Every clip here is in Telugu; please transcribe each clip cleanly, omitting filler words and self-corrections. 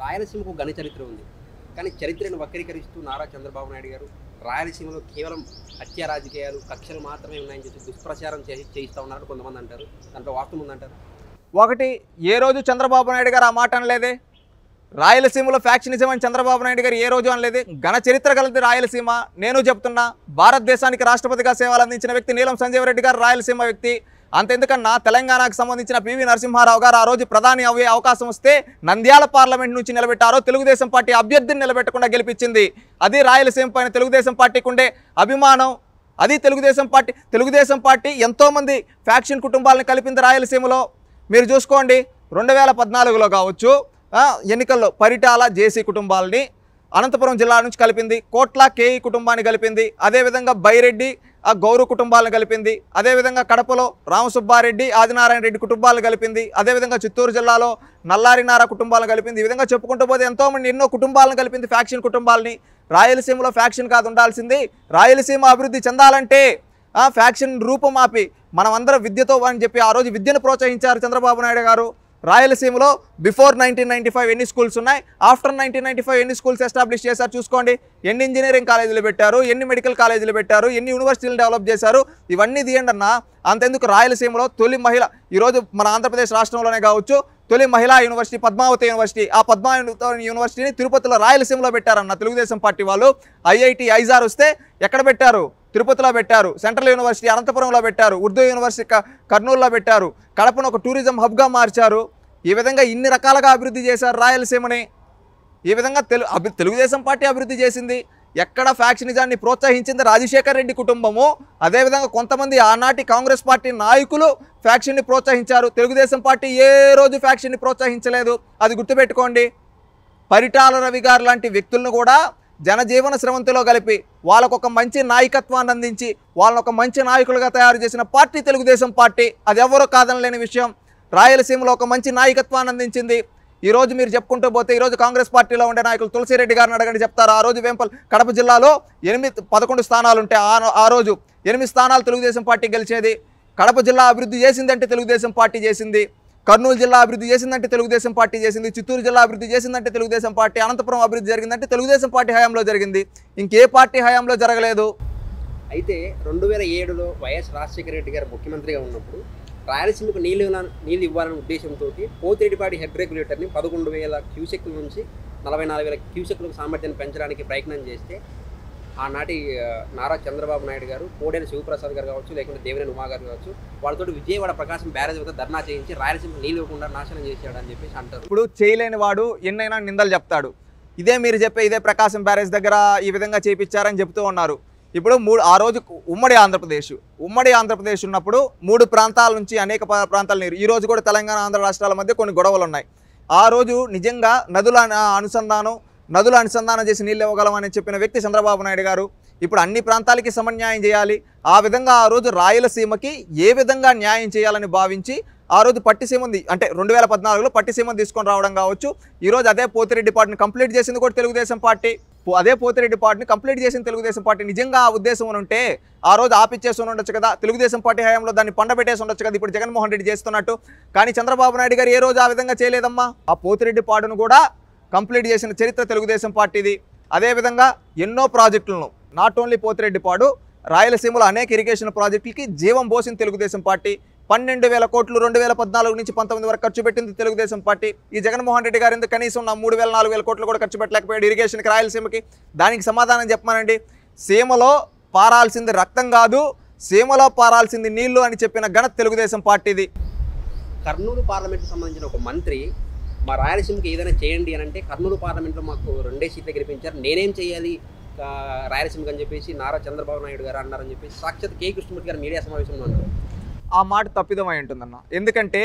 రాయలసీమకు ఘన చరిత్ర ఉంది. కానీ చరిత్రను వక్రీకరిస్తూ నారా చంద్రబాబు నాయుడు గారు రాయలసీమలో కేవలం హత్య రాజకీయాలు, కక్షలు మాత్రమే ఉన్నాయని చెప్పి దుష్ప్రచారం చేయిస్తూ ఉన్నారని కొంతమంది అంటారు. దాంట్లో వాస్తవం ఉందంటారు. ఒకటి, ఏ రోజు చంద్రబాబు నాయుడు గారు ఆ మాట అనలేదే. రాయలసీమలో ఫ్యాక్షనిజం అని చంద్రబాబు నాయుడు గారు ఏ రోజు అనలేదు. ఘన చరిత్ర కలది రాయలసీమ. నేను చెప్తున్నా, భారతదేశానికి రాష్ట్రపతిగా సేవలు అందించిన వ్యక్తి నీలం సంజీవ్ రెడ్డి గారు రాయలసీమ వ్యక్తి. అంతెందుకన్నా తెలంగాణకు సంబంధించిన పివి నరసింహారావు గారు ఆ రోజు ప్రధాని అయ్యే అవకాశం వస్తే నంద్యాల పార్లమెంట్ నుంచి నిలబెట్టారో తెలుగుదేశం పార్టీ అభ్యర్థిని నిలబెట్టకుండా గెలిపించింది. అది రాయలసీమ పైన తెలుగుదేశం పార్టీకి ఉండే అభిమానం. అది తెలుగుదేశం పార్టీ ఎంతోమంది ఫ్యాక్షన్ కుటుంబాలను కలిపింది రాయలసీమలో. మీరు చూసుకోండి, 2014లో కావచ్చు ఎన్నికల్లో పరిటాల జేసీ కుటుంబాలని అనంతపురం జిల్లా నుంచి కలిపింది, కోట్ల కేఈ కుటుంబాన్ని కలిపింది, అదేవిధంగా బైరెడ్డి గౌరు కుటుంబాలను కలిపింది, అదేవిధంగా కడపలో రామసుబ్బారెడ్డి ఆదినారాయణ రెడ్డి కుటుంబాలను కలిపింది, అదేవిధంగా చిత్తూరు జిల్లాలో నల్లారినార కుటుంబాలను కలిపింది. ఈ విధంగా చెప్పుకుంటూ పోతే ఎంతోమంది ఎన్నో కుటుంబాలను కలిపింది, ఫ్యాక్షన్ కుటుంబాలని. రాయలసీమలో ఫ్యాక్షన్ కాదు ఉండాల్సింది. రాయలసీమ అభివృద్ధి చెందాలంటే ఫ్యాక్షన్ రూపం ఆపి మనమందరం విద్యతో అని చెప్పి ఆ రోజు విద్యను ప్రోత్సహించారు చంద్రబాబు నాయుడు గారు. రాయలసీమలో బిఫోర్ 1995 ఎన్ని స్కూల్స్ ఉన్నాయి, ఆఫ్టర్ 1995 ఎన్ని స్కూల్స్ ఎస్టాబ్లిష్ చేశారు చూసుకోండి. ఎన్ని ఇంజనీరింగ్ కాలేజీలు పెట్టారు, ఎన్ని మెడికల్ కాలేజీలు పెట్టారు, ఎన్ని యూనివర్సిటీలు డెవలప్ చేశారు, ఇవన్నీ తీయండి అన్న. అంతెందుకు రాయలసీమలో తొలి మహిళ ఈరోజు మన ఆంధ్రప్రదేశ్ రాష్ట్రంలోనే కావచ్చు తొలి మహిళా యూనివర్సిటీ పద్మావతి యూనివర్సిటీ. ఆ పద్మావతి యూనివర్సిటీని తిరుపతిలో రాయలసీమలో పెట్టారన్న తెలుగుదేశం పార్టీ వాళ్ళు. ఐఐటి ఐజార్ వస్తే ఎక్కడ పెట్టారు? తిరుపతిలో పెట్టారు. సెంట్రల్ యూనివర్సిటీ అనంతపురంలో పెట్టారు. ఉర్దూ యూనివర్సిటీ కర్నూలులో పెట్టారు. కడపను ఒక టూరిజం హబ్గా మార్చారు. ఈ విధంగా ఇన్ని రకాలుగా అభివృద్ధి చేశారు రాయలసీమని. ఈ విధంగా తెలుగుదేశం పార్టీ అభివృద్ధి చేసింది. ఎక్కడ ఫ్యాక్షనిజాన్ని ప్రోత్సహించింది రాజశేఖర్ రెడ్డి కుటుంబము. అదేవిధంగా కొంతమంది ఆనాటి కాంగ్రెస్ పార్టీ నాయకులు ఫ్యాక్షన్ని ప్రోత్సహించారు. తెలుగుదేశం పార్టీ ఏ రోజు ఫ్యాక్షన్ని ప్రోత్సహించలేదు. అది గుర్తుపెట్టుకోండి. పరిటాల రవి గారు లాంటి వ్యక్తులను కూడా జనజీవన స్రవంతిలో కలిపి వాళ్ళకొక మంచి నాయకత్వాన్ని అందించి వాళ్ళని ఒక మంచి నాయకులుగా తయారు చేసిన పార్టీ తెలుగుదేశం పార్టీ. అది ఎవరో కాదనలేని విషయం. రాయలసీమలో ఒక మంచి నాయకత్వాన్ని అందించింది. ఈరోజు మీరు చెప్పుకుంటూ పోతే ఈరోజు కాంగ్రెస్ పార్టీలో ఉండే నాయకులు తులసిరెడ్డి గారిని అడగండి చెప్తారు. ఆ రోజు కడప జిల్లాలో 11 స్థానాలు ఉంటే ఆ రోజు 8 స్థానాలు తెలుగుదేశం పార్టీ గెలిచేది. కడప జిల్లా అభివృద్ధి చేసిందంటే తెలుగుదేశం పార్టీ చేసింది. కర్నూలు జిల్లా అభివృద్ధి చేసిందంటే తెలుగుదేశం పార్టీ చేసింది. చిత్తూరు జిల్లా అభివృద్ధి చేసిందంటే తెలుగుదేశం పార్టీ. అనంతపురం అభివృద్ధి జరిగిందంటే తెలుగుదేశం పార్టీ హయాంలో జరిగింది. ఇంకే పార్టీ హయాంలో జరగలేదు. అయితే 2007లో వైఎస్ రాజశేఖర రెడ్డి గారు ముఖ్యమంత్రిగా ఉన్నప్పుడు రాయలసీమకు నీళ్ళు ఇవ్వాలనే ఉద్దేశంతో పోతిరెడ్డిపాటి హెడ్ రెగ్యులేటర్ని 11,000 క్యూసెక్ల నుంచి 44,000 క్యూసెక్లకు సామర్థ్యాన్ని పెంచడానికి ప్రయత్నం చేస్తే ఆనాటి నారా చంద్రబాబు నాయుడు గారు, కోడేరు శివప్రసాద్ గారు కావచ్చు, లేకుంటే దేవినేని ఉమా గారు కావచ్చు, వాళ్ళతో విజయవాడ ప్రకాశం బ్యారేజ్ వద్ద ధర్నా చేయించి రాయలసీమ నీళ్ళు ఇవ్వకుండా నాశనం చేశాడు అని చెప్పేసి అంటారు. ఇప్పుడు చేయలేని వాడు ఎన్నైనా నిందలు చెప్తాడు. ఇదే ప్రకాశం బ్యారేజ్ దగ్గర ఈ విధంగా చేయించారని చెప్తూ ఉన్నారు. ఇప్పుడు ఆ రోజు ఉమ్మడి ఆంధ్రప్రదేశ్ ఉన్నప్పుడు 3 ప్రాంతాల నుంచి అనేక ప్రాంతాల నీరు. ఈ రోజు కూడా తెలంగాణ ఆంధ్ర రాష్ట్రాల మధ్య కొన్ని గొడవలు ఉన్నాయి. ఆ రోజు నిజంగా నదుల అనుసంధానం చేసి నీళ్ళు ఇవ్వగలమని చెప్పిన వ్యక్తి చంద్రబాబు నాయుడు గారు. ఇప్పుడు అన్ని ప్రాంతాలకి సమన్యాయం చేయాలి. ఆ విధంగా ఆ రోజు రాయలసీమకి ఏ విధంగా న్యాయం చేయాలని భావించి ఆ రోజు పట్టిసీమని అంటే 2014లో పట్టిసీమని తీసుకొని రావడం కావచ్చు. ఈరోజు అదే పోతిరెడ్డిపాటిని కంప్లీట్ చేసింది కూడా తెలుగుదేశం పార్టీ. అదే పోతిరెడ్డిపాటిని కంప్లీట్ చేసిన తెలుగుదేశం పార్టీ. నిజంగా ఆ ఉద్దేశం ఉంటే ఆ రోజు ఆపిచ్చేసి ఉండొచ్చు కదా. తెలుగుదేశం పార్టీ హయాంలో దాన్ని పండబెట్టేసి ఉండొచ్చు కదా, ఇప్పుడు జగన్మోహన్ రెడ్డి చేస్తున్నట్టు. కానీ చంద్రబాబు నాయుడు గారు ఏ రోజు ఆ విధంగా చేయలేదమ్మా. ఆ పోతిరెడ్డిపాటును కూడా కంప్లీట్ చేసిన చరిత్ర తెలుగుదేశం పార్టీది. అదేవిధంగా ఎన్నో ప్రాజెక్టులను, నాట్ ఓన్లీ పోతిరెడ్డిపాడు, రాయలసీమలో అనేక ఇరిగేషన్ ప్రాజెక్టులకి జీవం పోసిన తెలుగుదేశం పార్టీ. 12,000 కోట్లు 2014 నుంచి 19 వరకు ఖర్చు పెట్టింది తెలుగుదేశం పార్టీ. ఈ జగన్మోహన్ రెడ్డి గారు ఎందుకు కనీసం 3,000-4,000 కోట్లు కూడా ఖర్చు పెట్టలేకపోయాడు ఇరిగేషన్కి, రాయలసీమకి? దానికి సమాధానం చెప్పమానండి. సీమలో పారాల్సింది రక్తం కాదు, సీమలో పారాల్సింది నీళ్లు అని చెప్పిన ఘనత తెలుగుదేశం పార్టీది. కర్నూలు పార్లమెంట్కి సంబంధించిన ఒక మంత్రి మా రాయలసీమకి ఏదైనా చేయండి అని అంటే కర్నూలు పార్లమెంట్లో మాకు 2 సీట్లు గెలిపించారు, నేనేం చేయాలి రాయలసీమకి అని చెప్పేసి నారా చంద్రబాబు నాయుడు గారు అన్నారని చెప్పేసి సాక్షాత్ కె కృష్ణమూర్తి గారు మీడియా సమావేశంలో అన్నారు. ఆ మాట తప్పిదమై ఉంటుందన్న. ఎందుకంటే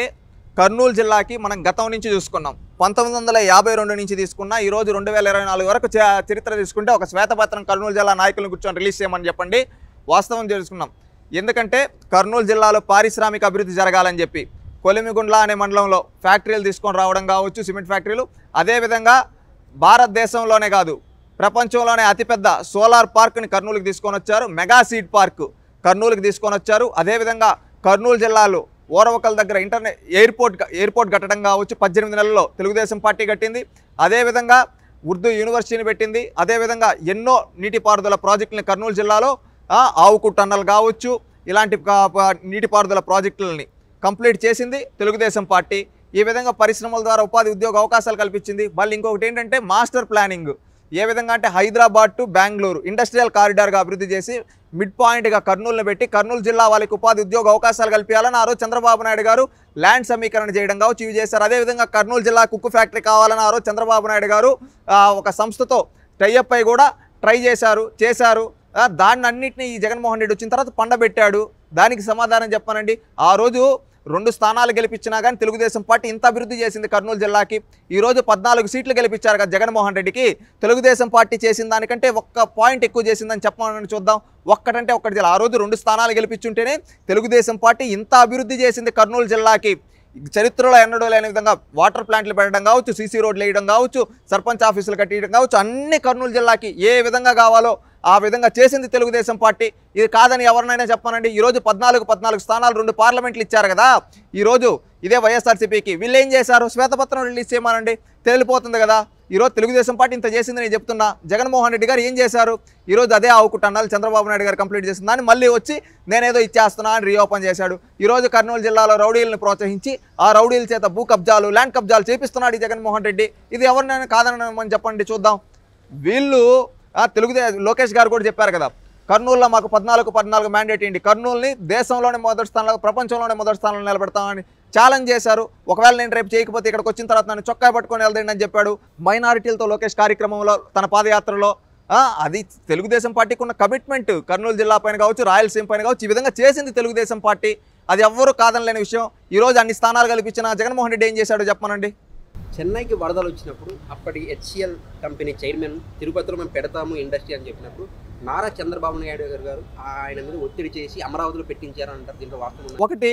కర్నూలు జిల్లాకి మనం గతం నుంచి చూసుకున్నాం. 1952 నుంచి తీసుకున్నా ఈరోజు 2024 వరకు చరిత్ర తీసుకుంటే ఒక శ్వేతపత్రం కర్నూలు జిల్లా నాయకులను కూర్చొని రిలీజ్ చేయమని చెప్పండి, వాస్తవం చేసుకున్నాం. ఎందుకంటే కర్నూలు జిల్లాలో పారిశ్రామిక అభివృద్ధి జరగాలని చెప్పి కొలిమిగుండ్ల అనే మండలంలో ఫ్యాక్టరీలు తీసుకొని రావడం కావచ్చు, సిమెంట్ ఫ్యాక్టరీలు. అదేవిధంగా భారతదేశంలోనే కాదు ప్రపంచంలోనే అతిపెద్ద సోలార్ పార్క్ని కర్నూలుకి తీసుకొని వచ్చారు. మెగా సీడ్ పార్క్ కర్నూలుకి తీసుకొని వచ్చారు. అదేవిధంగా కర్నూలు జిల్లాలో ఓరవకల్ దగ్గర ఎయిర్పోర్ట్ కట్టడం కావచ్చు 18 నెలల్లో తెలుగుదేశం పార్టీ కట్టింది. అదేవిధంగా ఉర్దూ యూనివర్సిటీని పెట్టింది. అదేవిధంగా ఎన్నో నీటిపారుదల ప్రాజెక్టులని కర్నూలు జిల్లాలో ఆవుకు టన్నల్ కావచ్చు ఇలాంటి నీటిపారుదల ప్రాజెక్టులని కంప్లీట్ చేసింది తెలుగుదేశం పార్టీ. ఈ విధంగా పరిశ్రమల ద్వారా ఉపాధి ఉద్యోగ అవకాశాలు కల్పించింది. మళ్ళీ ఇంకొకటి ఏంటంటే మాస్టర్ ప్లానింగ్ ఏ విధంగా అంటే హైదరాబాద్ టు బెంగళూరు ఇండస్ట్రియల్ కారిడార్గా అభివృద్ధి చేసి మిడ్ పాయింట్గా కర్నూలుని పెట్టి కర్నూలు జిల్లా వాళ్ళకి ఉపాధి ఉద్యోగ అవకాశాలు కల్పించాలని ఆ రోజు చంద్రబాబు నాయుడు గారు ల్యాండ్ సమీకరణ చేయడం కావచ్చు ఇవి చేశారు. అదేవిధంగా కర్నూలు జిల్లా కుక్కు ఫ్యాక్టరీ కావాలని ఆ రోజు చంద్రబాబు నాయుడు గారు ఒక సంస్థతో టైఅప్ అయి కూడా ట్రై చేశారు. దాన్ని అన్నింటినీ ఈ జగన్మోహన్ రెడ్డి వచ్చిన తర్వాత పండబెట్టాడు. దానికి సమాధానం చెప్పానండి. ఆ రోజు 2 స్థానాలు గెలిపించినా కానీ తెలుగుదేశం పార్టీ ఇంత అభివృద్ధి చేసింది కర్నూలు జిల్లాకి. ఈరోజు 14 సీట్లు గెలిపించారు కదా జగన్మోహన్ రెడ్డికి. తెలుగుదేశం పార్టీ చేసిన దానికంటే ఒక్క పాయింట్ ఎక్కువ చేసిందని చెప్పమని చూద్దాం. ఒక్కటంటే ఒక్కటి జిల్లా. ఆ రోజు 2 స్థానాలు గెలిపించుంటేనే తెలుగుదేశం పార్టీ ఇంత అభివృద్ధి చేసింది కర్నూలు జిల్లాకి. చరిత్రలో ఎన్నడూ లేని విధంగా వాటర్ ప్లాంట్లు పెట్టడం కావచ్చు, సీసీ రోడ్లు వేయడం కావచ్చు, సర్పంచ్ ఆఫీసులు కట్టియడం కావచ్చు, అన్ని కర్నూలు జిల్లాకి ఏ విధంగా కావాలో ఆ విధంగా చేసింది తెలుగుదేశం పార్టీ. ఇది కాదని ఎవరినైనా చెప్పానండి. ఈరోజు 14 స్థానాలు 2 పార్లమెంట్లు ఇచ్చారు కదా. ఈరోజు ఇదే వైఎస్ఆర్సీపీకి వీళ్ళు ఏం చేశారు? శ్వేతపత్రం రిలీజ్ చేయమనండి, తేలిపోతుంది కదా. ఈరోజు తెలుగుదేశం పార్టీ ఇంత చేసింది నేను చెప్తున్నా. జగన్మోహన్ రెడ్డి గారు ఏం చేశారు? ఈరోజు అదే ఆవుకుటన్నాలు చంద్రబాబు నాయుడు గారు కంప్లీట్ చేసిన దాన్ని మళ్ళీ వచ్చి నేనేదో ఇచ్చేస్తున్నా అని రీఓపెన్ చేశాడు. ఈరోజు కర్నూలు జిల్లాలో రౌడీలను ప్రోత్సహించి ఆ రౌడీల చేత భూ కబ్జాలు ల్యాండ్ కబ్జాలు చేపిస్తున్నాడు ఈ జగన్మోహన్ రెడ్డి. ఇది ఎవరినైనా కాదనమని చెప్పండి చూద్దాం. వీళ్ళు లోకేష్ గారు కూడా చెప్పారు కదా, కర్నూలులో మాకు 14 మ్యాండేట్ ఏంటి, కర్నూలుని దేశంలోనే మొదటి స్థానంలో ప్రపంచంలోనే మొదటి స్థానంలో నిలబెడతామని ఛాలెంజ్ చేశారు. ఒకవేళ నేను రేపు చేయకపోతే ఇక్కడికి వచ్చిన తర్వాత నన్ను చొక్కా పట్టుకొని వెళ్దండి అని చెప్పాడు. మైనారిటీలతో లోకేష్ కార్యక్రమంలో తన పాదయాత్రలో అది తెలుగుదేశం పార్టీకి ఉన్న కమిట్మెంట్. కర్నూలు జిల్లా పైన కావచ్చు, రాయలసీమ పైన కావచ్చు, ఈ విధంగా చేసింది తెలుగుదేశం పార్టీ. అది ఎవ్వరూ కాదనలేని విషయం. ఈరోజు అన్ని స్థానాలు కల్పించిన జగన్మోహన్ రెడ్డి ఏం చేశాడో చెప్పమనండి. చెన్నైకి వరదలు వచ్చినప్పుడు అప్పటి హెచ్సిఎల్ కంపెనీ చైర్మన్ తిరుపతిలో మేము పెడతాము ఇండస్ట్రీ అని చెప్పినప్పుడు నారా చంద్రబాబు నాయుడు గారు ఆయన మీద ఒత్తిడి చేసి అమరావతిలో పెట్టించారని అంటారు. దీంట్లో వాస్తవం ఒకటి,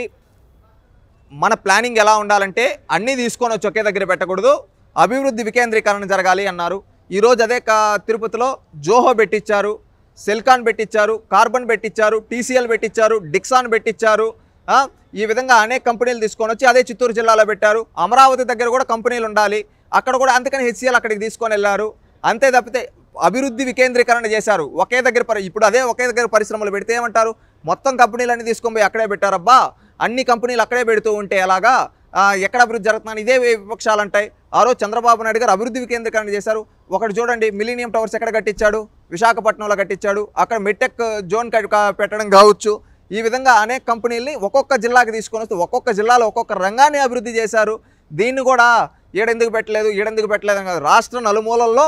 మన ప్లానింగ్ ఎలా ఉండాలంటే అన్నీ తీసుకొని వచ్చి ఒకే దగ్గర పెట్టకూడదు, అభివృద్ధి వికేంద్రీకరణ జరగాలి అన్నారు. ఈరోజు అదే తిరుపతిలో జోహో పెట్టించారు, సెల్కాన్ పెట్టించారు, కార్బన్ పెట్టించారు, టీసీఎల్ పెట్టించారు, డిక్సాన్ పెట్టించారు. ఈ విధంగా అనేక కంపెనీలు తీసుకొని వచ్చి అదే చిత్తూరు జిల్లాలో పెట్టారు. అమరావతి దగ్గర కూడా కంపెనీలు ఉండాలి, అక్కడ కూడా అందుకని హెచ్సిఎల్ అక్కడికి తీసుకొని వెళ్ళారు. అంతే తప్పితే అభివృద్ధి వికేంద్రీకరణ చేశారు. ఒకే దగ్గర ఇప్పుడు అదే ఒకే దగ్గర పరిశ్రమలు పెడితే ఏమంటారు? మొత్తం కంపెనీలన్నీ తీసుకొని పోయి అక్కడే పెట్టారబ్బా, అన్ని కంపెనీలు అక్కడే పెడుతూ ఉంటే ఎలాగా, ఎక్కడ అభివృద్ధి జరుగుతుందని ఇదే విపక్షాలు అంటాయి. ఆ రోజు చంద్రబాబు నాయుడు గారు అభివృద్ధి వికేంద్రీకరణ చేశారు. ఒకటి చూడండి, మిలీనియం టవర్స్ ఎక్కడ కట్టించాడు? విశాఖపట్నంలో కట్టించాడు. అక్కడ మెట్టెక్ జోన్ పెట్టడం కావచ్చు. ఈ విధంగా అనేక కంపెనీల్ని ఒక్కొక్క జిల్లాకి తీసుకొని వస్తూ ఒక్కొక్క జిల్లాలో ఒక్కొక్క రంగాన్ని అభివృద్ధి చేశారు. దీన్ని కూడా ఈడెందుకు పెట్టలేదు అని కాదు, రాష్ట్ర నలుమూలల్లో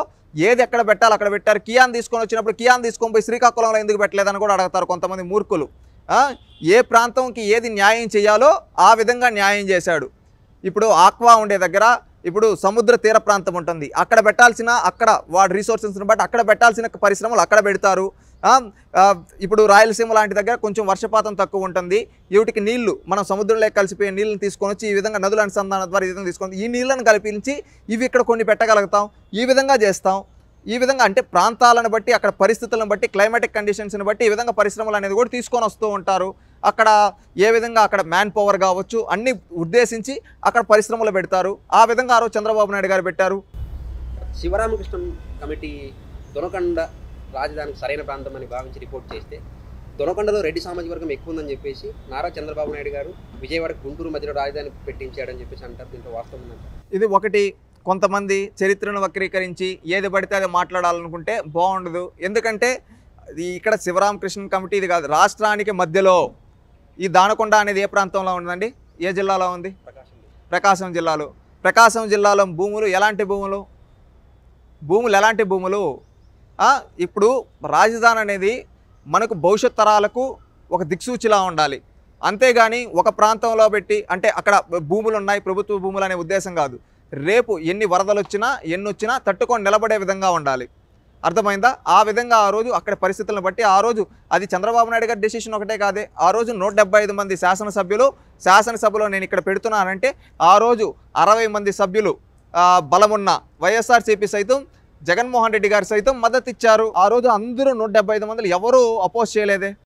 ఏది ఎక్కడ పెట్టాలి అక్కడ పెట్టారు. కియాన్ తీసుకొని వచ్చినప్పుడు కియాన్ తీసుకొని పోయి శ్రీకాకుళంలో ఎందుకు పెట్టలేదని కూడా అడుగుతారు కొంతమంది మూర్ఖులు. ఏ ప్రాంతంకి ఏది న్యాయం చేయాలో ఆ విధంగా న్యాయం చేశాడు. ఇప్పుడు ఆక్వా ఉండే దగ్గర ఇప్పుడు సముద్ర తీర ప్రాంతం ఉంటుంది, అక్కడ పెట్టాల్సిన అక్కడ వాడి రిసోర్సెస్ని బట్టి అక్కడ పెట్టాల్సిన పరిశ్రమలు అక్కడ పెడతారు. ఇప్పుడు రాయలసీమ లాంటి దగ్గర కొంచెం వర్షపాతం తక్కువ ఉంటుంది, వీటికి నీళ్లు మనం సముద్రంలో కలిసిపోయే నీళ్ళని తీసుకొని వచ్చి ఈ విధంగా నదుల అనుసంధానం ద్వారా ఈ విధంగా తీసుకొని ఈ నీళ్ళని కల్పించి ఇవి ఇక్కడ కొన్ని పెట్టగలుగుతాం. ఈ విధంగా చేస్తాం. ఈ విధంగా అంటే ప్రాంతాలను బట్టి అక్కడ పరిస్థితులను బట్టి క్లైమాటిక్ కండిషన్స్ని బట్టి ఈ విధంగా పరిశ్రమలు అనేది కూడా తీసుకొని వస్తూ ఉంటారు. అక్కడ ఏ విధంగా అక్కడ మ్యాన్ పవర్ కావచ్చు అన్ని ఉద్దేశించి అక్కడ పరిశ్రమలు పెడతారు. ఆ విధంగా ఆ రోజు చంద్రబాబు నాయుడు గారు పెట్టారు. శివరామకృష్ణ కమిటీ దొనకొండ రాజధానికి సరైన ప్రాంతం అని భావించి రిపోర్ట్ చేస్తే దొనకొండలో రెడ్డి సామాజిక వర్గం ఎక్కువ ఉందని చెప్పేసి నారా చంద్రబాబు నాయుడు గారు విజయవాడ గుంటూరు మధ్యలో రాజధాని పెట్టించాడని చెప్పేసి అంటారు. దీంట్లో వాస్తవం ఉందంటారు. ఇది ఒకటి, కొంతమంది చరిత్రను వక్రీకరించి ఏది పడితే అది మాట్లాడాలనుకుంటే బాగుండదు. ఎందుకంటే ఇక్కడ శివరామకృష్ణ కమిటీ ఇది కాదు, రాష్ట్రానికి మధ్యలో ఈ దానకొండ అనేది ఏ ప్రాంతంలో ఉందండి? ఏ జిల్లాలో ఉంది? ప్రకాశం జిల్లాలో. ప్రకాశం జిల్లాలో భూములు ఎలాంటి భూములు? ఎలాంటి భూములు? ఇప్పుడు రాజధాని అనేది మనకు భవిష్యత్ తరాలకు ఒక దిక్సూచిలా ఉండాలి. అంతేగాని ఒక ప్రాంతంలో పెట్టి అంటే అక్కడ భూములు ఉన్నాయి ప్రభుత్వ భూములు అనే ఉద్దేశం కాదు. రేపు ఎన్ని వరదలు వచ్చినా ఎన్ని వచ్చినా తట్టుకొని నిలబడే విధంగా ఉండాలి. అర్థమైందా? ఆ విధంగా ఆ రోజు అక్కడ పరిస్థితులను బట్టి ఆ రోజు అది చంద్రబాబు నాయుడు గారి డెసిషన్ ఒకటే కాదే. ఆ రోజు 175 మంది శాసనసభలో నేను ఇక్కడ పెడుతున్నానంటే ఆ రోజు 60 మంది సభ్యులు బలమున్న వైఎస్ఆర్సీపీ సైతం జగన్మోహన్ రెడ్డి గారు సైతం మద్దతు ఇచ్చారు. ఆ రోజు అందరూ 175 మందిలో ఎవరూ అపోజ్ చేయలేదే.